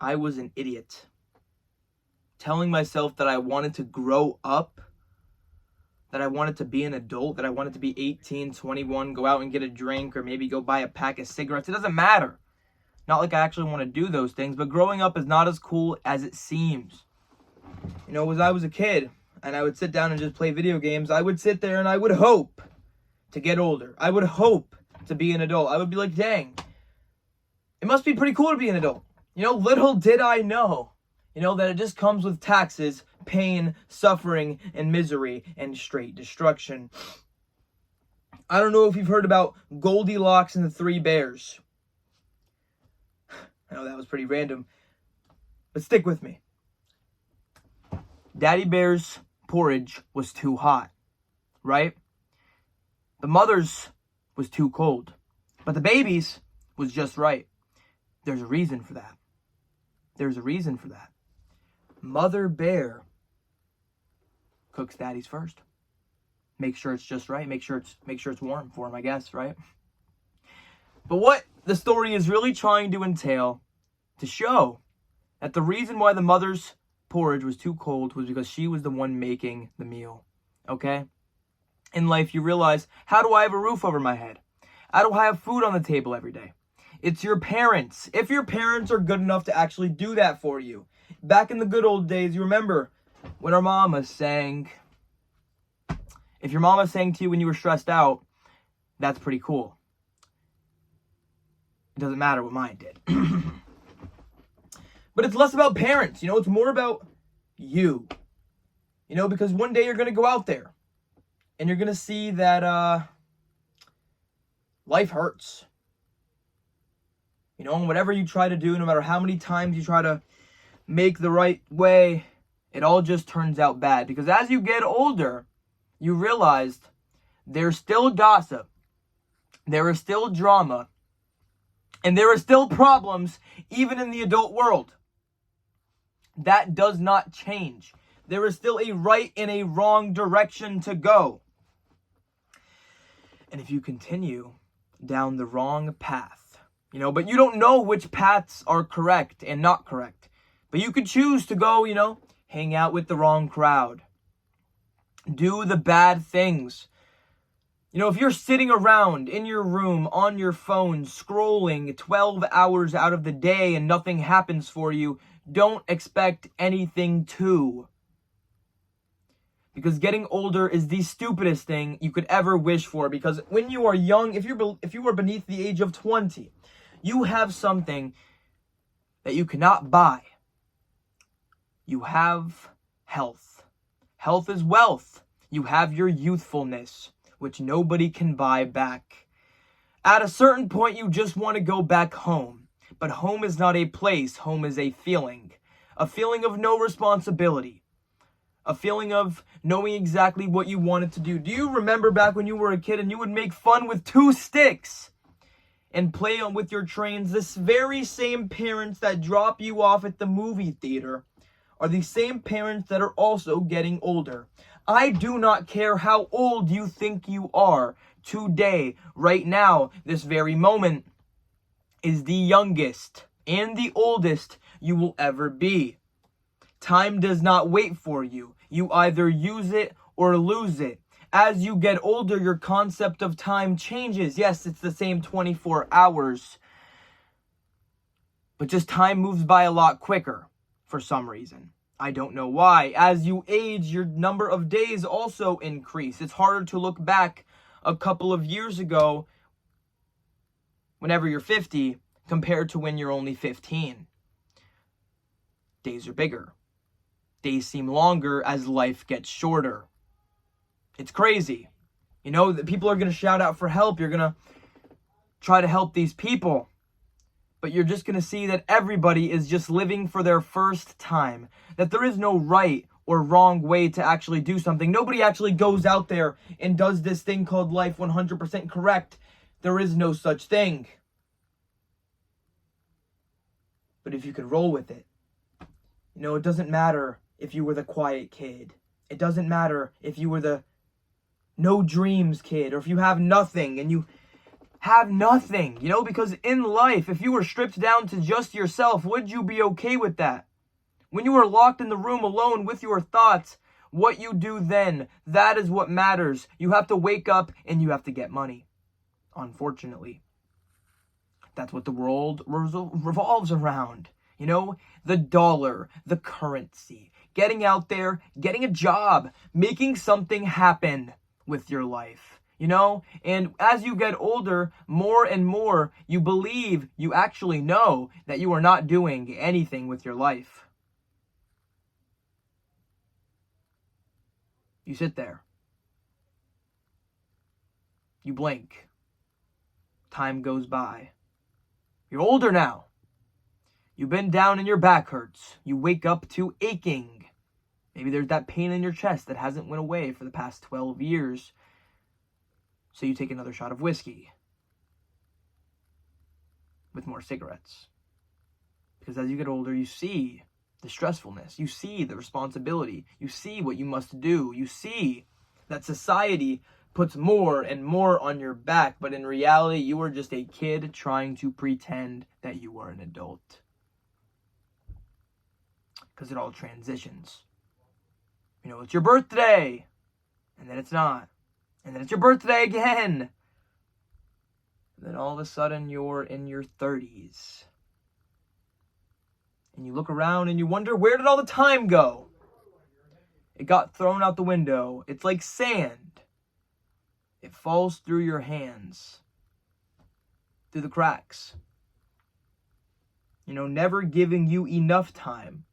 I was an idiot. Telling myself that I wanted to grow up, that I wanted to be an adult, that I wanted to be 18, 21, go out and get a drink, or maybe go buy a pack of cigarettes. It doesn't matter. Not like I actually want to do those things, but growing up is not as cool as it seems. You know, as I was a kid, and I would sit down and just play video games, I would sit there and I would hope to get older. I would hope to be an adult. I would be like, dang, it must be pretty cool to be an adult. You know, little did I know, that it just comes with taxes, pain, suffering, and misery, and straight destruction. I don't know if you've heard about Goldilocks and the Three Bears. I know that was pretty random, but stick with me. Daddy Bear's porridge was too hot, right? The mother's was too cold, but the baby's was just right. There's a reason for that. There's a reason for that. Mother Bear cooks Daddy's first. Make sure it's just right. Make sure it's warm for him, I guess, right? But what the story is really trying to entail, to show that the reason why the mother's porridge was too cold was because she was the one making the meal. Okay? In life, you realize, how do I have a roof over my head? How do I have food on the table every day? It's your parents. If your parents are good enough to actually do that for you. Back in the good old days, you remember when our mama sang. If your mama sang to you when you were stressed out, that's pretty cool. It doesn't matter what mine did. But it's less about parents, it's more about you. Because one day you're going to go out there and you're going to see that life hurts. And whatever you try to do, no matter how many times you try to make the right way, it all just turns out bad. Because as you get older, you realized there's still gossip, there is still drama, and there are still problems even in the adult world. That does not change. There is still a right and a wrong direction to go. And if you continue down the wrong path, but you don't know which paths are correct and not correct. But you could choose to go, hang out with the wrong crowd. Do the bad things. If you're sitting around in your room on your phone scrolling 12 hours out of the day and nothing happens for you, don't expect anything to. Because getting older is the stupidest thing you could ever wish for. Because when you are young, if you are beneath the age of 20, you have something that you cannot buy. You have health. Health is wealth. You have your youthfulness, which nobody can buy back. At a certain point, you just want to go back home. But home is not a place. Home is a feeling. A feeling of no responsibility. A feeling of knowing exactly what you wanted to do. Do you remember back when you were a kid and you would make fun with 2 sticks and play on with your trains? This very same parents that drop you off at the movie theater are the same parents that are also getting older. I do not care how old you think you are. Today, right now, this very moment, is the youngest and the oldest you will ever be. Time does not wait for you. You either use it or lose it. As you get older, your concept of time changes. Yes, it's the same 24 hours. But just time moves by a lot quicker for some reason. I don't know why. As you age, your number of days also increase. It's harder to look back a couple of years ago whenever you're 50 compared to when you're only 15. Days are bigger. Days seem longer as life gets shorter. It's crazy. That people are going to shout out for help. You're going to try to help these people. But you're just going to see that everybody is just living for their first time. That there is no right or wrong way to actually do something. Nobody actually goes out there and does this thing called life 100% correct. There is no such thing. But if you can roll with it, it doesn't matter if you were the quiet kid. It doesn't matter if you were the no dreams kid, or if you have nothing and you have nothing, because in life, if you were stripped down to just yourself, would you be okay with that? When you are locked in the room alone with your thoughts, what you do then, that is what matters. You have to wake up and you have to get money. Unfortunately, that's what the world revolves around. The dollar, the currency, getting out there, getting a job, making something happen with your life. And as you get older, more and more, you believe you actually know that you are not doing anything with your life. You sit there. You blink. Time goes by. You're older now. You bend down and your back hurts. You wake up to aching. Maybe there's that pain in your chest that hasn't went away for the past 12 years. So you take another shot of whiskey with more cigarettes. Because as you get older, you see the stressfulness. You see the responsibility. You see what you must do. You see that society puts more and more on your back. But in reality, you are just a kid trying to pretend that you are an adult. Because it all transitions. It's your birthday. And then it's not. And then it's your birthday again. And then all of a sudden you're in your 30s. And you look around and you wonder, where did all the time go? It got thrown out the window. It's like sand. It falls through your hands. Through the cracks. Never giving you enough time.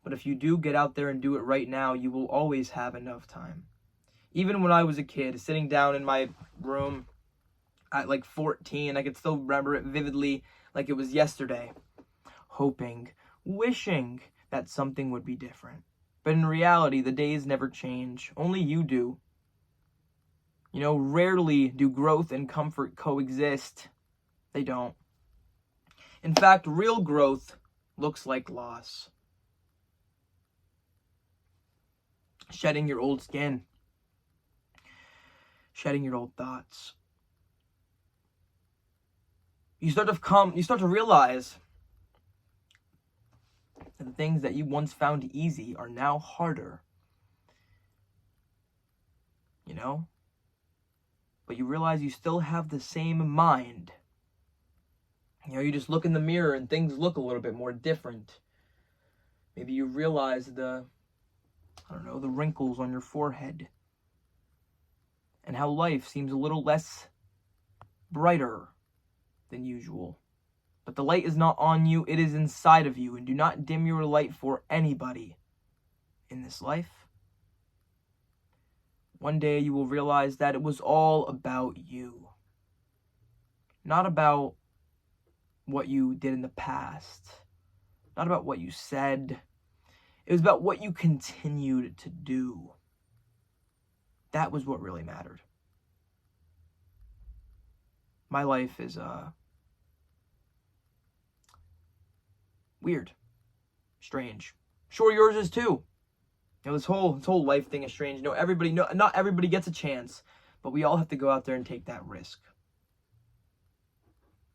But if you do get out there and do it right now, you will always have enough time. Even when I was a kid, sitting down in my room at like 14, I could still remember it vividly like it was yesterday. Hoping, wishing that something would be different. But in reality, the days never change. Only you do. Rarely do growth and comfort coexist. They don't. In fact, real growth looks like loss. Shedding your old skin. Shedding your old thoughts. You start to realize that the things that you once found easy are now harder. But you realize you still have the same mind. You just look in the mirror and things look a little bit more different. Maybe you realize the wrinkles on your forehead. And how life seems a little less brighter than usual. But the light is not on you, it is inside of you. And do not dim your light for anybody in this life. One day you will realize that it was all about you. Not about what you did in the past. Not about what you said. It was about what you continued to do. That was what really mattered. My life is weird, strange. Sure, yours is too. This whole life thing is strange. Not everybody gets a chance, but we all have to go out there and take that risk.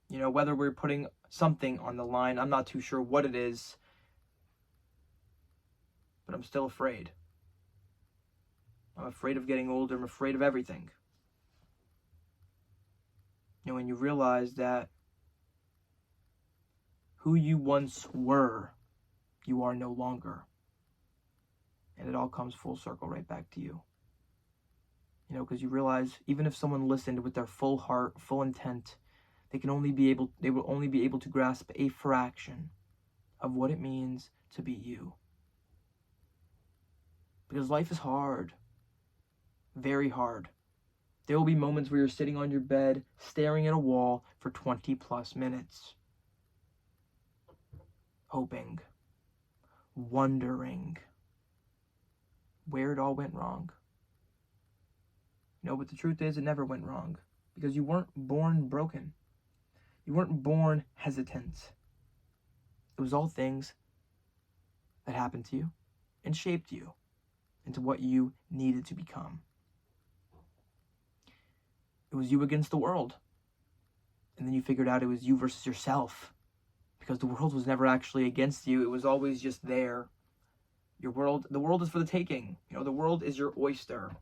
Whether we're putting something on the line, I'm not too sure what it is, but I'm still afraid. I'm afraid of getting older. I'm afraid of everything. When you realize that who you once were, you are no longer. And it all comes full circle right back to you. Because you realize even if someone listened with their full heart, full intent, they will only be able to grasp a fraction of what it means to be you. Because life is hard. Very hard. There will be moments where you're sitting on your bed, staring at a wall for 20 plus minutes. Hoping. Wondering. Where it all went wrong. But the truth is, it never went wrong. Because you weren't born broken. You weren't born hesitant. It was all things that happened to you and shaped you into what you needed to become. It was you against the world. And then you figured out it was you versus yourself. Because the world was never actually against you. It was always just there. The world is for the taking. The world is your oyster.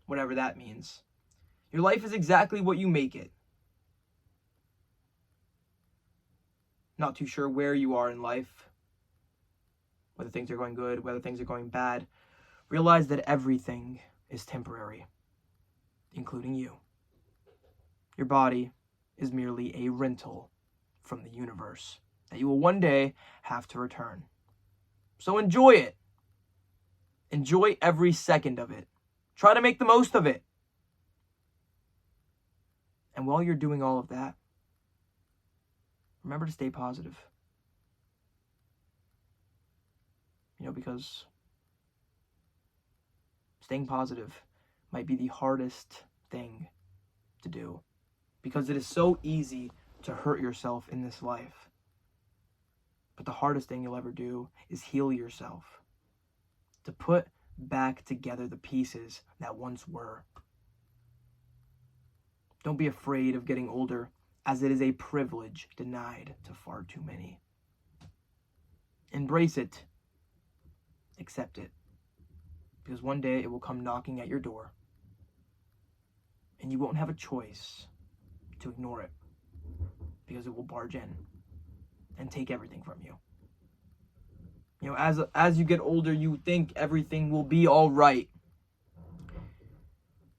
Whatever that means. Your life is exactly what you make it. Not too sure where you are in life. Whether things are going good, whether things are going bad. Realize that everything is temporary. Including you. Your body is merely a rental from the universe that you will one day have to return. So enjoy it. Enjoy every second of it. Try to make the most of it. And while you're doing all of that, remember to stay positive. Because staying positive might be the hardest thing to do. Because it is so easy to hurt yourself in this life. But the hardest thing you'll ever do is heal yourself. To put back together the pieces that once were. Don't be afraid of getting older, as it is a privilege denied to far too many. Embrace it. Accept it. Because one day it will come knocking at your door. And you won't have a choice to ignore it, because it will barge in and take everything from you. As you get older, you think everything will be all right.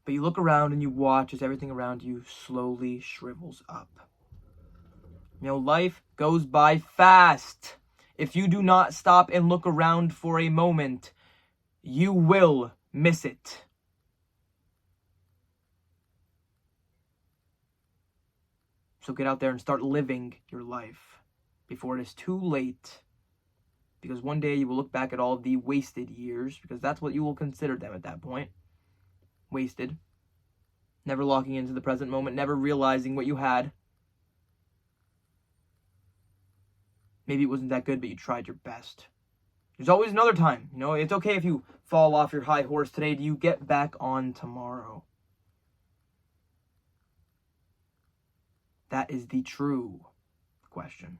But you look around and you watch as everything around you slowly shrivels up. Life goes by fast. If you do not stop and look around for a moment, you will miss it. So get out there and start living your life before it is too late. Because one day you will look back at all the wasted years, because that's what you will consider them at that point. Wasted. Never locking into the present moment, never realizing what you had. Maybe it wasn't that good, but you tried your best. There's always another time. It's okay if you fall off your high horse today. Do you get back on tomorrow? That is the true question.